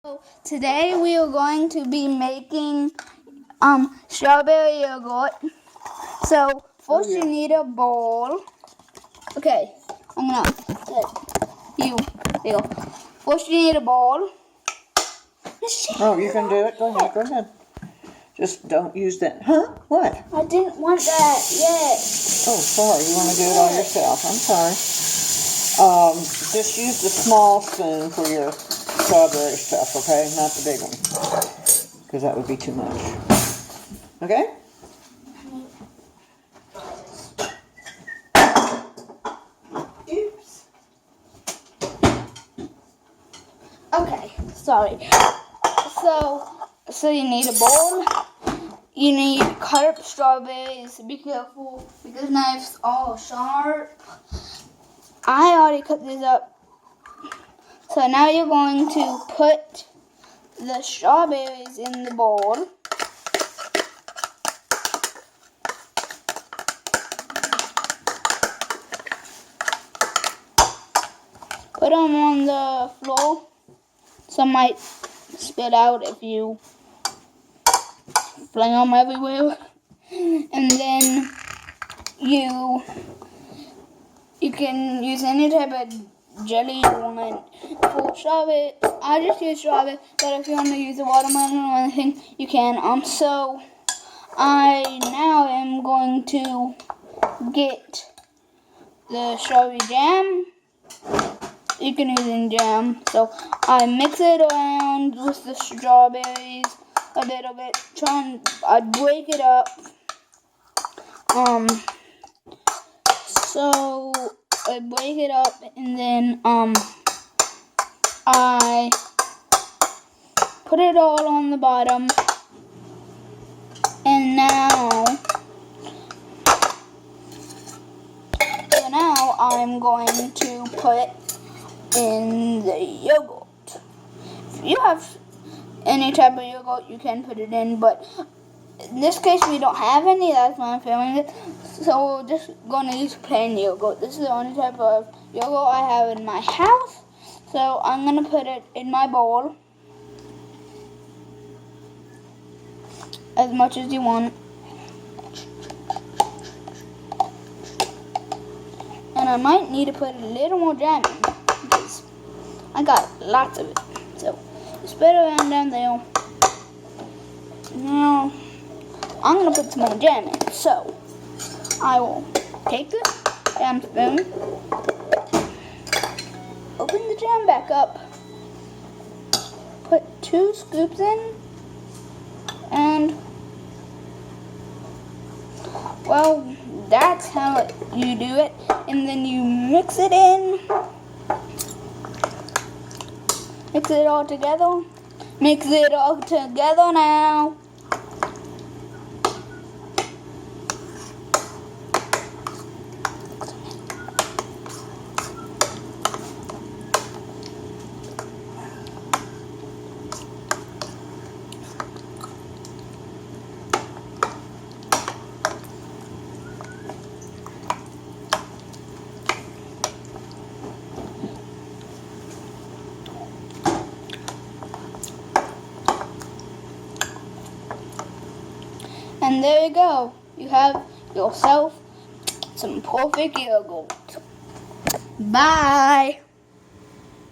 So today we are going to be making strawberry yogurt. So first you need a bowl. Okay, I'm gonna let you. There you go. First you need a bowl. Oh, you can do it. Go ahead. Go ahead. Just don't use that. Huh? What? I didn't want that yet. Oh, sorry. You want to do it all yourself. I'm sorry. Just use the small spoon for your strawberry stuff, okay? Not the big one. Because that would be too much. Okay? Oops. Okay, sorry. So you need a bowl. You need to cut up strawberries. Be careful because knives are sharp. I already cut these up. So now you're going to put the strawberries in the bowl. Put them on the floor. Some might spit out if you fling them everywhere. And then you can use any type of jelly you want. For strawberry, I just use strawberry, but if you want to use a watermelon or anything, you can. So I now am going to get the strawberry jam. You can use any jam. So I mix it around with the strawberries a little bit. I break it up. So I break it up and then I put it all on the bottom, and now I'm going to put in the yogurt. If you have any type of yogurt, you can put it in, but in this case we don't have any. That's why I'm filming it. So we're just going to use plain yogurt. This is the only type of yogurt I have in my house. So I'm going to put it in my bowl. As much as you want. And I might need to put a little more jam in, because I got lots of it. So spread it around down there. Now I'm going to put some more jam in. So I will take the jam spoon, open the jam back up, put 2 scoops in, and well, that's how you do it. And then you mix it in, mix it all together, mix it all together now. And there you go. You have yourself some perfect yogurt. Bye.